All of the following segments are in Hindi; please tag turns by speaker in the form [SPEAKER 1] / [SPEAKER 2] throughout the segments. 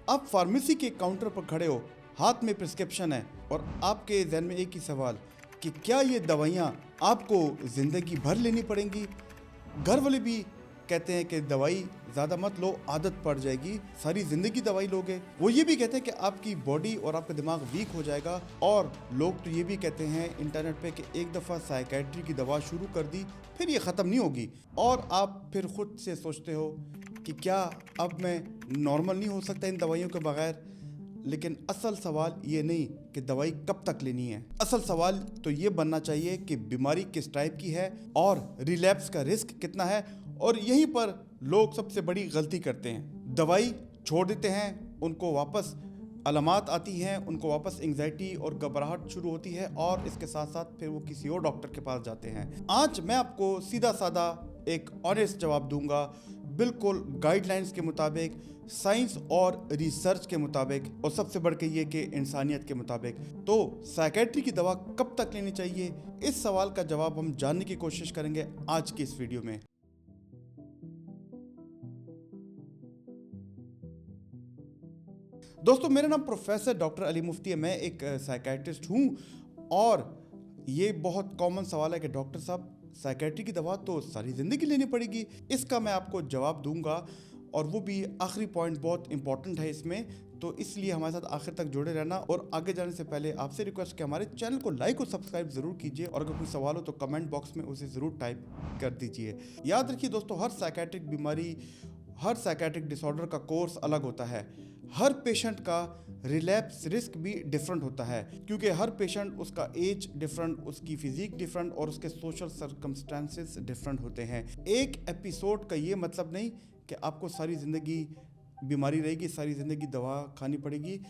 [SPEAKER 1] आप फार्मेसी के काउंटर पर खड़े हो, हाथ में प्रिस्क्रिप्शन है और आपके जहन में एक ही सवाल कि क्या ये दवाइयाँ आपको ज़िंदगी भर लेनी पड़ेंगी। घर वाले भी कहते हैं कि दवाई ज़्यादा मत लो, आदत पड़ जाएगी, सारी ज़िंदगी दवाई लोगे। वो ये भी कहते हैं कि आपकी बॉडी और आपका दिमाग वीक हो जाएगा। और लोग तो ये भी कहते हैं इंटरनेट पे कि एक दफ़ा साइकेट्री की दवा शुरू कर दी फिर ये ख़त्म नहीं होगी। और आप फिर ख़ुद से सोचते हो कि क्या अब मैं नॉर्मल नहीं हो सकता इन दवाइयों के बगैर। लेकिन असल सवाल ये नहीं कि दवाई कब तक लेनी है, असल सवाल तो ये बनना चाहिए कि बीमारी किस टाइप की है और रिलैप्स का रिस्क कितना है। और यहीं पर लोग सबसे बड़ी गलती करते हैं, दवाई छोड़ देते हैं, उनको वापस अलामात आती हैं, उनको वापस एंग्जाइटी और घबराहट शुरू होती है और इसके साथ साथ फिर वो किसी और डॉक्टर के पास जाते हैं। आज मैं आपको सीधा साधा एक ऑनेस्ट जवाब दूंगा, बिल्कुल गाइडलाइंस के मुताबिक, साइंस और रिसर्च के मुताबिक, और सबसे बढ़ के ये कि इंसानियत के मुताबिक। तो साइकेट्री की दवा कब तक लेनी चाहिए, इस सवाल का जवाब हम जानने की कोशिश करेंगे आज की इस वीडियो में। दोस्तों, मेरा नाम प्रोफेसर डॉक्टर अली मुफ्ती है, मैं एक साइकेट्रिस्ट हूँ। और ये बहुत कॉमन सवाल है कि डॉक्टर साहब साइकेट्री की दवा तो सारी ज़िंदगी लेनी पड़ेगी। इसका मैं आपको जवाब दूंगा और वो भी आखिरी पॉइंट बहुत इंपॉर्टेंट है इसमें, तो इसलिए हमारे साथ आखिर तक जुड़े रहना। और आगे जाने से पहले आपसे रिक्वेस्ट कि हमारे चैनल को लाइक और सब्सक्राइब ज़रूर कीजिए और अगर कोई सवाल हो तो कमेंट बॉक्स में उसे ज़रूर टाइप कर दीजिए। याद रखिए दोस्तों, हर साइकेट्रिक बीमारी, हर साइकेट्रिक डिसऑर्डर का कोर्स अलग होता है। हर पेशेंट का रिलैप्स रिस्क भी डिफरेंट होता है, क्योंकि हर पेशेंट, उसका एज डिफरेंट, उसकी फिजिक डिफरेंट और उसके सोशल सर्कमस्टेंसेस डिफरेंट होते हैं। एक एपिसोड का ये मतलब नहीं कि आपको सारी ज़िंदगी बीमारी रहेगी, सारी ज़िंदगी दवा खानी पड़ेगी।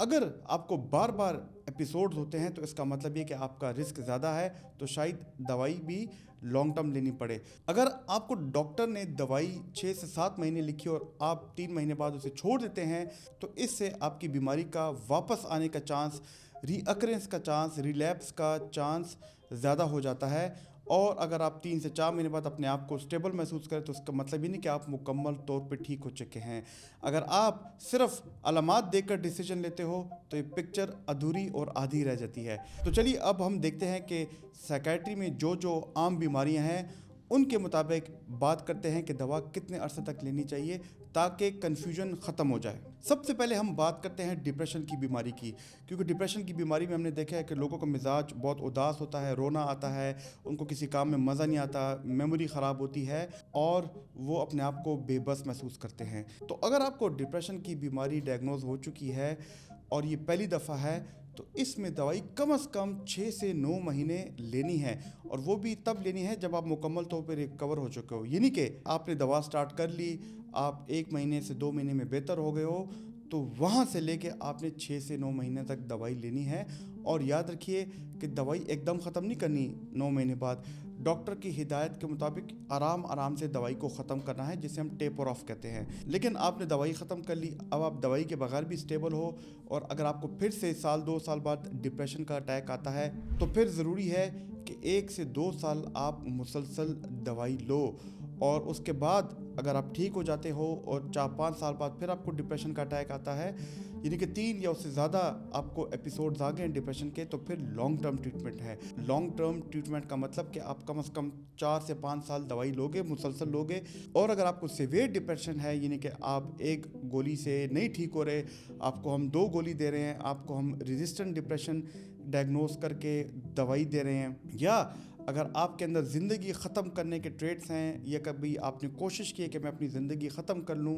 [SPEAKER 1] अगर आपको बार बार एपिसोड्स होते हैं तो इसका मतलब ये कि आपका रिस्क ज़्यादा है, तो शायद दवाई भी लॉन्ग टर्म लेनी पड़े। अगर आपको डॉक्टर ने दवाई 6 से 7 महीने लिखी और आप 3 महीने बाद उसे छोड़ देते हैं, तो इससे आपकी बीमारी का वापस आने का चांस, रीअकरेंस का चांस, रिलैप्स का चांस ज़्यादा हो जाता है। और अगर आप 3 से 4 महीने बाद अपने आप को स्टेबल महसूस करें तो उसका मतलब ही नहीं कि आप मुकम्मल तौर पे ठीक हो चुके हैं। अगर आप सिर्फ अलामात देखकर डिसीजन लेते हो तो ये पिक्चर अधूरी और आधी रह जाती है। तो चलिए अब हम देखते हैं कि साइकेट्री में जो जो आम बीमारियां हैं उनके मुताबिक बात करते हैं कि दवा कितने अरसे तक लेनी चाहिए ताकि कन्फ्यूजन ख़त्म हो जाए। सबसे पहले हम बात करते हैं डिप्रेशन की बीमारी की, क्योंकि डिप्रेशन की बीमारी में हमने देखा है कि लोगों का मिजाज बहुत उदास होता है, रोना आता है, उनको किसी काम में मज़ा नहीं आता, मेमोरी ख़राब होती है और वो अपने आप को बेबस महसूस करते हैं। तो अगर आपको डिप्रेशन की बीमारी डायग्नोज हो चुकी है और ये पहली दफ़ा है, तो इसमें दवाई कम से कम 6 से 9 महीने लेनी है, और वो भी तब लेनी है जब आप मुकम्मल तौर पर रिकवर हो चुके हो। ये नहीं कि आपने दवा स्टार्ट कर ली, आप 1 महीने से 2 महीने में बेहतर हो गए हो, तो वहाँ से लेके आपने 6 से 9 महीने तक दवाई लेनी है। और याद रखिए कि दवाई एकदम ख़त्म नहीं करनी 9 महीने बाद। डॉक्टर की हिदायत के मुताबिक आराम आराम से दवाई को ख़त्म करना है, जिसे हम टेपर ऑफ कहते हैं। लेकिन आपने दवाई ख़त्म कर ली, अब आप दवाई के बगैर भी स्टेबल हो, और अगर आपको फिर से साल 2 साल बाद डिप्रेशन का अटैक आता है तो फिर ज़रूरी है कि 1 से 2 साल आप मुसलसल दवाई लो। और उसके बाद अगर आप ठीक हो जाते हो और 4-5 साल बाद फिर आपको डिप्रेशन का अटैक आता है, यानी कि 3 या उससे ज़्यादा आपको एपिसोड्स आ गए हैं डिप्रेशन के, तो फिर लॉन्ग टर्म ट्रीटमेंट है। लॉन्ग टर्म ट्रीटमेंट का मतलब कि आप कम से कम 4 से 5 साल दवाई लोगे, मुसलसल लोगे। और अगर आपको सीवियर डिप्रेशन है, यानी कि आप एक गोली से नहीं ठीक हो रहे, आपको हम 2 गोली दे रहे हैं, आपको हम रेजिस्टेंट डिप्रेशन डायग्नोस करके दवाई दे रहे हैं, या अगर आपके अंदर ज़िंदगी ख़त्म करने के ट्रेट्स हैं, या कभी आपने कोशिश की है कि मैं अपनी ज़िंदगी ख़त्म कर लूँ,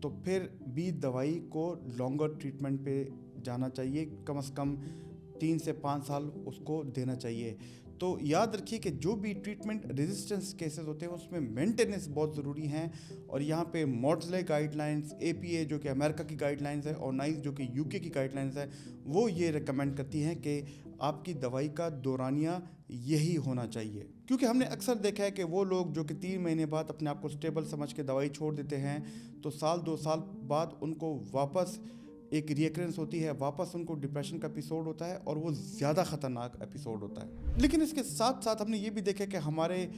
[SPEAKER 1] तो फिर भी दवाई को लॉन्गर ट्रीटमेंट पे जाना चाहिए। कम से कम 3 से 5 साल उसको देना चाहिए। तो याद रखिए कि जो भी ट्रीटमेंट रेजिस्टेंस केसेस होते हैं उसमें मेंटेनेंस बहुत ज़रूरी हैं। और यहाँ पे मॉर्टले गाइडलाइंस, APA जो कि अमेरिका की गाइडलाइंस है, और नाइस जो कि UK की गाइडलाइंस है, वो ये रिकमेंड करती हैं कि आपकी दवाई का दौरानिया यही होना चाहिए। क्योंकि हमने अक्सर देखा है कि वो लोग जो कि 3 महीने बाद अपने आप को स्टेबल समझ के दवाई छोड़ देते हैं, तो साल 2 साल बाद उनको वापस एक रियकरेंस होती है, वापस उनको डिप्रेशन का एपिसोड होता है, और वो ज़्यादा ख़तरनाक एपिसोड होता है। लेकिन इसके साथ साथ हमने ये भी देखा कि हमारे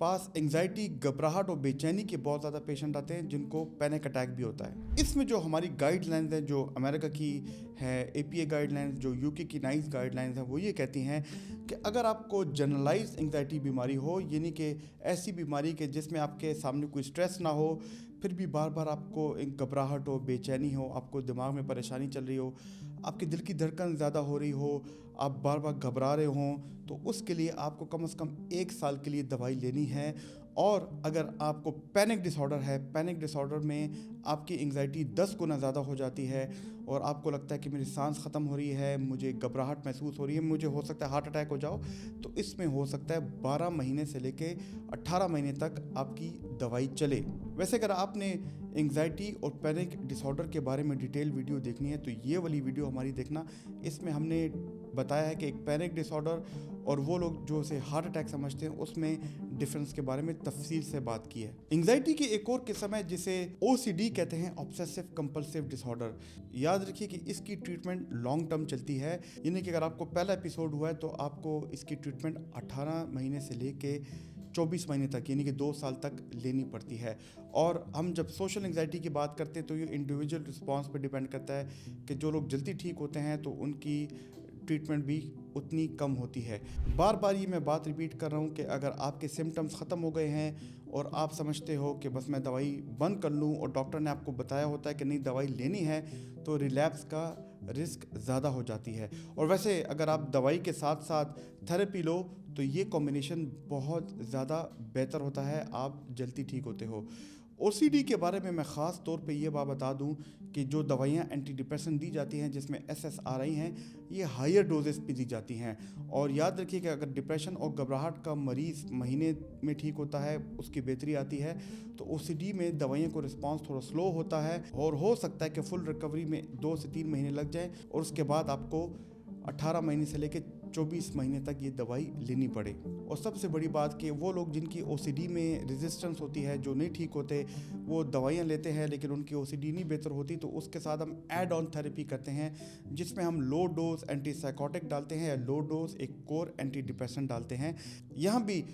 [SPEAKER 1] पास एंजाइटी, घबराहट और बेचैनी के बहुत ज़्यादा पेशेंट आते हैं जिनको पैनिक अटैक भी होता है। इसमें जो हमारी गाइडलाइंस हैं, जो अमेरिका की है APA गाइडलाइंस, जो UK की नाइस गाइडलाइंस हैं, वो ये कहती हैं कि अगर आपको जनरलाइज एंजाइटी बीमारी हो, यानी कि ऐसी बीमारी के जिसमें आपके सामने कोई स्ट्रेस ना हो, फिर भी बार बार आपको एक घबराहट हो, बेचैनी हो, आपको दिमाग में परेशानी चल रही हो, आपके दिल की धड़कन ज़्यादा हो रही हो, आप बार बार घबरा रहे हों, तो उसके लिए आपको कम से कम 1 साल के लिए दवाई लेनी है। और अगर आपको पैनिक डिसऑर्डर है, पैनिक डिसऑर्डर में आपकी एंजाइटी 10 गुना ज़्यादा हो जाती है और आपको लगता है कि मेरी सांस ख़त्म हो रही है, मुझे घबराहट महसूस हो रही है, मुझे हो सकता है हार्ट अटैक हो जाओ, तो इसमें हो सकता है 12 महीने से लेके 18 महीने तक आपकी दवाई चले। वैसे अगर आपने एंजाइटी और पैनिक डिसऑर्डर के बारे में डिटेल वीडियो देखनी है तो ये वाली वीडियो हमारी देखना। इसमें हमने बताया है कि एक पैनिक डिसऑर्डर और वो लोग जो उसे हार्ट अटैक समझते हैं उसमें डिफरेंस के बारे में तफसील से बात की है। एंजाइटी की एक और किस्म है जिसे OCD कहते हैं, ऑब्सेसिव कंपल्सिव डिसऑर्डर। याद रखिए कि इसकी ट्रीटमेंट लॉन्ग टर्म चलती है, यानी कि अगर आपको पहला एपिसोड हुआ है तो आपको इसकी ट्रीटमेंट 18 महीने से लेके 24 महीने तक, यानी कि 2 साल तक लेनी पड़ती है। और हम जब सोशल एंजाइटी की बात करते हैं तो ये इंडिविजुअल रिस्पॉन्स पर डिपेंड करता है कि जो लोग जल्दी ठीक होते हैं तो उनकी ट्रीटमेंट भी उतनी कम होती है। बार बार ये मैं बात रिपीट कर रहा हूँ कि अगर आपके सिम्टम्स ख़त्म हो गए हैं और आप समझते हो कि बस मैं दवाई बंद कर लूँ और डॉक्टर ने आपको बताया होता है कि नहीं दवाई लेनी है, तो रिलैप्स का रिस्क ज़्यादा हो जाती है। और वैसे अगर आप दवाई के साथ साथ थेरेपी लो तो ये कॉम्बिनेशन बहुत ज़्यादा बेहतर होता है, आप जल्दी ठीक होते हो। OCD के बारे में मैं ख़ास तौर पे ये बात बता दूं कि जो दवाइयाँ एंटी डिप्रेशन दी जाती हैं जिसमें SSRI हैं, ये हायर डोजेस पे दी जाती हैं। और याद रखिए कि अगर डिप्रेशन और घबराहट का मरीज़ महीने में ठीक होता है, उसकी बेहतरी आती है, तो OCD में दवाइयों को रिस्पांस थोड़ा स्लो होता है और हो सकता है कि फुल रिकवरी में 2 से 3 महीने लग जाए और उसके बाद आपको 18 महीने से लेकर 24 महीने तक ये दवाई लेनी पड़े। और सबसे बड़ी बात कि वो लोग जिनकी OCD में रेजिस्टेंस होती है, जो नहीं ठीक होते, वो दवाइयाँ लेते हैं लेकिन उनकी OCD नहीं बेहतर होती, तो उसके साथ हम ऐड ऑन थेरेपी करते हैं जिसमें हम लो डोज एंटीसाइकोटिक डालते हैं या लो डोज एक कोर एंटी डिप्रेशन डालते हैं। यहाँ भी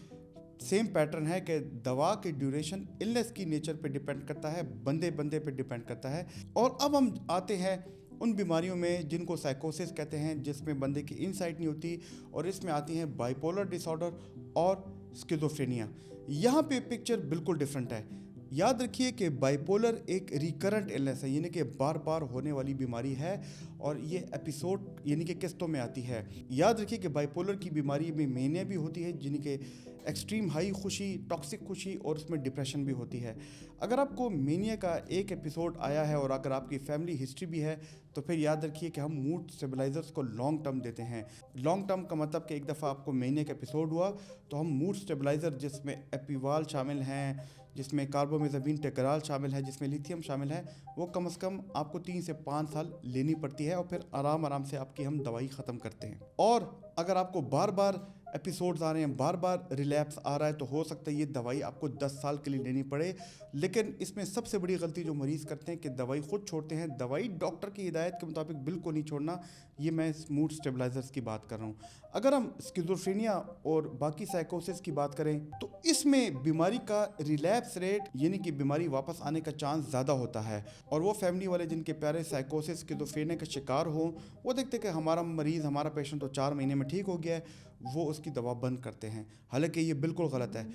[SPEAKER 1] सेम पैटर्न है कि दवा की ड्यूरेशन इलनेस की नेचर पे डिपेंड करता है, बंदे बंदे पे डिपेंड करता है। और अब हम आते हैं उन बीमारियों में जिनको साइकोसिस कहते हैं, जिसमें बंदे की इनसाइट नहीं होती, और इसमें आती हैं बाइपोलर डिसऑर्डर और स्किज़ोफ्रेनिया। यहाँ पे पिक्चर बिल्कुल डिफरेंट है। याद रखिए कि बाइपोलर एक रिकरेंट इलनेस है, यानी कि बार बार होने वाली बीमारी है और ये एपिसोड यानी कि किस्तों में आती है। याद रखिए कि बाइपोलर की बीमारी में मेनिया भी होती है, यानी कि एक्सट्रीम हाई खुशी, टॉक्सिक खुशी, और उसमें डिप्रेशन भी होती है। अगर आपको मेनिया का एक एपिसोड आया है और अगर आपकी फैमिली हिस्ट्री भी है तो फिर याद रखिए कि हम मूड स्टेबलाइजर्स को लॉन्ग टर्म देते हैं। लॉन्ग टर्म का मतलब कि एक दफ़ा आपको मेनिया का एपिसोड हुआ तो हम मूड स्टेबलाइज़र जिसमें एपिवाल शामिल हैं, जिसमें कार्बोमेज़ापिन टेकराल शामिल है, जिसमें लिथियम शामिल है, वो कम से कम आपको 3 से 5 साल लेनी पड़ती है और फिर आराम आराम से आपकी हम दवाई ख़त्म करते हैं। और अगर आपको बार बार एपिसोड्स आ रहे हैं, बार बार रिलैप्स आ रहा है, तो हो सकता है ये दवाई आपको 10 साल के लिए लेनी पड़े। लेकिन इसमें सबसे बड़ी गलती जो मरीज़ करते हैं कि दवाई खुद छोड़ते हैं। दवाई डॉक्टर की हिदायत के मुताबिक बिल्कुल नहीं छोड़ना। ये मैं मूड स्टेबलाइजर्स की बात कर रहा हूँ। अगर हम स्किज़ोफ्रेनिया और बाकी साइकोसिस की बात करें तो इसमें बीमारी का रिलैप्स रेट यानी कि बीमारी वापस आने का चांस ज़्यादा होता है। और वो फैमिली वाले जिनके प्यारे साइकोसिस स्किज़ोफ्रेनिया के शिकार हों, वो देखते कि हमारा मरीज़, हमारा पेशेंट तो 4 महीने में ठीक हो गया है, वो उसकी दवा बंद करते हैं। हालांकि ये बिल्कुल गलत है।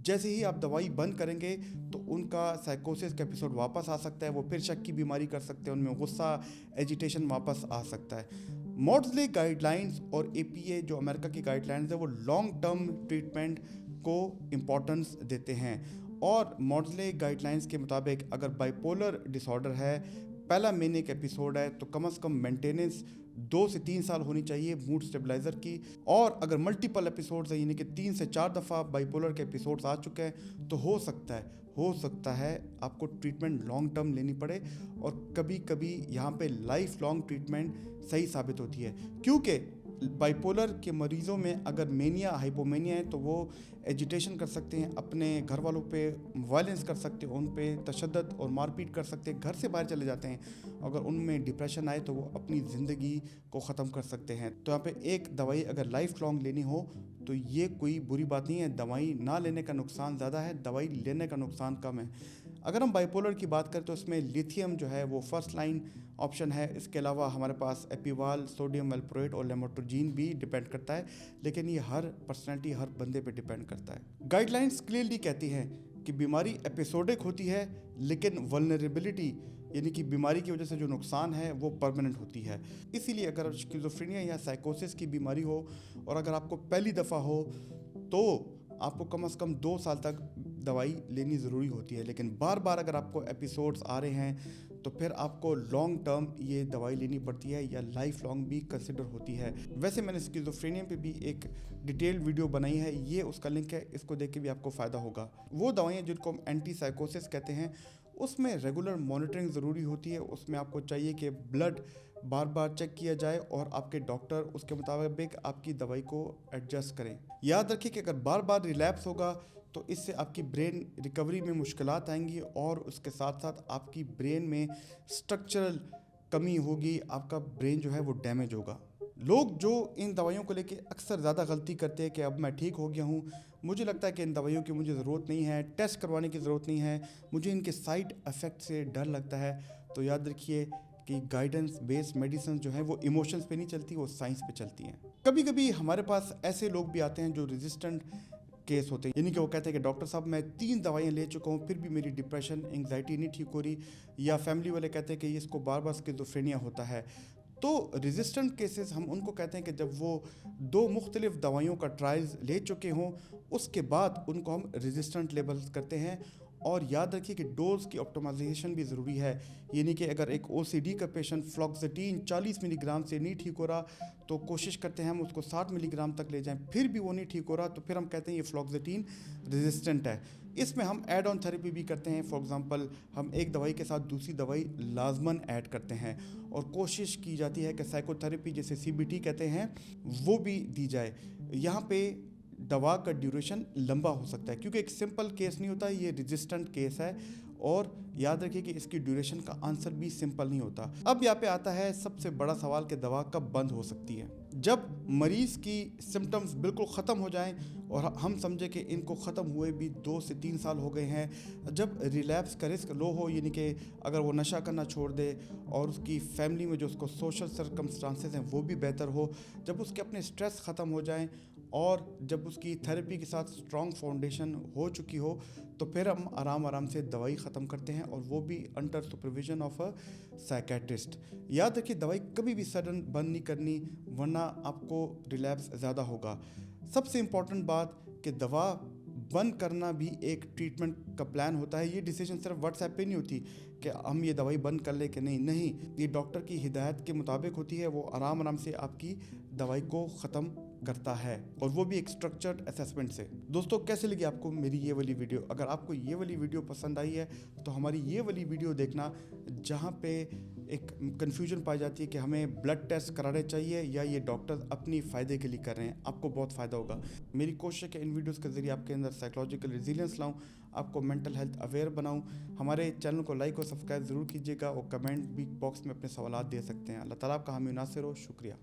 [SPEAKER 1] जैसे ही आप दवाई बंद करेंगे तो उनका साइकोसिस का एपिसोड वापस आ सकता है, वो फिर शक की बीमारी कर सकते हैं, उनमें गुस्सा, एजिटेशन वापस आ सकता है। मॉड्सले गाइडलाइंस और APA जो अमेरिका की गाइडलाइंस है वो लॉन्ग टर्म ट्रीटमेंट को इम्पोर्टेंस देते हैं। और मॉड्सले गाइडलाइंस के मुताबिक अगर बाइपोलर डिसऑर्डर है, पहला महीने का एपिसोड है, तो कम से कम मेंटेनेंस 2 से 3 साल होनी चाहिए मूड स्टेबलाइजर की। और अगर मल्टीपल एपिसोड्स है यानी कि 3 से 4 दफ़ा बाइपोलर के एपिसोड्स आ चुके हैं तो हो सकता है आपको ट्रीटमेंट लॉन्ग टर्म लेनी पड़े। और कभी कभी यहाँ पे लाइफ लॉन्ग ट्रीटमेंट सही साबित होती है, क्योंकि बाइपोलर के मरीज़ों में अगर मेनिया, हाइपोमेनिया है तो वो एजिटेशन कर सकते हैं, अपने घर वालों पे वायलेंस कर सकते हैं, उन पे तशद्दुद और मारपीट कर सकते हैं, घर से बाहर चले जाते हैं। अगर उनमें डिप्रेशन आए तो वो अपनी ज़िंदगी को ख़त्म कर सकते हैं। तो यहाँ पे एक दवाई अगर लाइफ लॉन्ग लेनी हो तो ये कोई बुरी बात नहीं है। दवाई ना लेने का नुकसान ज़्यादा है, दवाई लेने का नुकसान कम है। अगर हम बाइपोलर की बात करें तो इसमें लिथियम जो है वो फर्स्ट लाइन ऑप्शन है। इसके अलावा हमारे पास एपिवाल, सोडियम वेलप्रोएट और लेमोट्रोजीन भी डिपेंड करता है, लेकिन ये हर पर्सनैलिटी, हर बंदे पे डिपेंड करता है। गाइडलाइंस क्लियरली कहती हैं कि बीमारी एपिसोडिक होती है, लेकिन वल्नरेबिलिटी यानी कि बीमारी की वजह से जो नुकसान है वो परमानेंट होती है। इसीलिए अगर स्किज़ोफ्रेनिया या साइकोसिस की बीमारी हो और अगर आपको पहली दफ़ा हो तो आपको कम से कम 2 साल तक दवाई लेनी ज़रूरी होती है। लेकिन बार बार अगर आपको एपिसोड्स आ रहे हैं तो फिर आपको लॉन्ग टर्म ये दवाई लेनी पड़ती है या लाइफ लॉन्ग भी कंसिडर होती है। वैसे मैंने स्किज़ोफ्रेनिया पे भी एक डिटेल वीडियो बनाई है, ये उसका लिंक है, इसको देख के भी आपको फ़ायदा होगा। वो दवाइयाँ जिनको हम एंटी साइकोसिस कहते हैं उसमें रेगुलर मॉनिटरिंग ज़रूरी होती है। उसमें आपको चाहिए कि ब्लड बार बार चेक किया जाए और आपके डॉक्टर उसके मुताबिक आपकी दवाई को एडजस्ट करें। याद रखिए कि अगर बार बार रिलैप्स होगा तो इससे आपकी ब्रेन रिकवरी में मुश्किलात आएंगी और उसके साथ साथ आपकी ब्रेन में स्ट्रक्चरल कमी होगी, आपका ब्रेन जो है वो डैमेज होगा। लोग जो इन दवाइयों को लेके अक्सर ज़्यादा गलती करते हैं कि अब मैं ठीक हो गया हूँ, मुझे लगता है कि इन दवाइयों की मुझे ज़रूरत नहीं है, टेस्ट करवाने की ज़रूरत नहीं है, मुझे इनके साइड इफ़ेक्ट से डर लगता है। तो याद रखिए कि गाइडेंस बेस्ड मेडिसिन जो है वो इमोशंस पे नहीं चलती, वो साइंस पे चलती हैं। कभी कभी हमारे पास ऐसे लोग भी आते हैं जो रेजिस्टेंट केस होते हैं, यानी कि वो कहते हैं कि डॉक्टर साहब मैं 3 दवाइयाँ ले चुका हूँ फिर भी मेरी डिप्रेशन, एंग्जाइटी नहीं ठीक हो रही, या फैमिली वाले कहते हैं कि इसको बार बार स्किज़ोफ्रेनिया होता है। तो रेजिस्टेंट केसेस हम उनको कहते हैं कि जब वो 2 मुख्तलिफ दवाइयों का ट्रायल्स ले चुके हों उसके बाद उनको हम रेजिस्टेंट लेबल करते हैं। और याद रखिए कि डोज की ऑप्टिमाइजेशन भी ज़रूरी है, यानी कि अगर एक ओसीडी का पेशेंट फ्लॉक्सेटिन 40 मिलीग्राम से नहीं ठीक हो रहा तो कोशिश करते हैं हम उसको 60 मिलीग्राम तक ले जाएं, फिर भी वो नहीं ठीक हो रहा तो फिर हम कहते हैं ये फ्लॉक्सेटिन रेजिस्टेंट है। इसमें हम एड ऑन थेरेपी भी करते हैं। फॉर एग्जांपल हम एक दवाई के साथ दूसरी दवाई लाजमन ऐड करते हैं और कोशिश की जाती है कि साइकोथेरेपी जिसे सीबीटी कहते हैं वो भी दी जाए। यहाँ पे दवा का ड्यूरेशन लंबा हो सकता है क्योंकि एक सिंपल केस नहीं होता, ये रेजिस्टेंट केस है। और याद रखिए कि इसकी ड्यूरेशन का आंसर भी सिंपल नहीं होता। अब यहाँ पे आता है सबसे बड़ा सवाल कि दवा कब बंद हो सकती है। जब मरीज़ की सिम्टम्स बिल्कुल ख़त्म हो जाएं और हम समझे कि इनको ख़त्म हुए भी 2 से 3 साल हो गए हैं, जब रिलैप्स का रिस्क लो हो, यानी कि अगर वो नशा करना छोड़ दे और उसकी फैमिली में जो उसको सोशल सर्कमस्टांसेस हैं वो भी बेहतर हो, जब उसके अपने स्ट्रेस ख़त्म हो जाएं और जब उसकी थेरेपी के साथ स्ट्रॉन्ग फाउंडेशन हो चुकी हो तो फिर हम आराम से दवाई ख़त्म करते हैं और वो भी under supervision of a psychiatrist. याद रखिए दवाई कभी भी सडन बंद नहीं करनी वरना आपको रिलैप्स ज़्यादा होगा। सबसे इम्पॉर्टेंट बात कि दवा बंद करना भी एक ट्रीटमेंट का प्लान होता है। ये डिसीजन सिर्फ व्हाट्सएप पे नहीं होती कि हम ये दवाई बंद कर ले कि नहीं, ये डॉक्टर की हिदायत के मुताबिक होती है। वो आराम से आपकी दवाई को ख़त्म करता है और वो भी एक स्ट्रक्चर्ड असेसमेंट से। दोस्तों कैसे लगी आपको मेरी ये वाली वीडियो? अगर आपको ये वाली वीडियो पसंद आई है तो हमारी ये वाली वीडियो देखना जहाँ पे एक कन्फ्यूजन पाई जाती है कि हमें ब्लड टेस्ट कराने चाहिए या ये डॉक्टर अपनी फ़ायदे के लिए कर रहे हैं, आपको बहुत फ़ायदा होगा। मेरी कोशिश है कि इन वीडियोस के ज़रिए आपके अंदर साइकोलॉजिकल रेजिलियंस लाऊं, आपको मेंटल हेल्थ अवेयर बनाऊं। हमारे चैनल को लाइक और सब्सक्राइब ज़रूर कीजिएगा और कमेंट भी बॉक्स में अपने सवालात दे सकते हैं। अल्लाह ताला आपका हामी नासिर हो। शुक्रिया।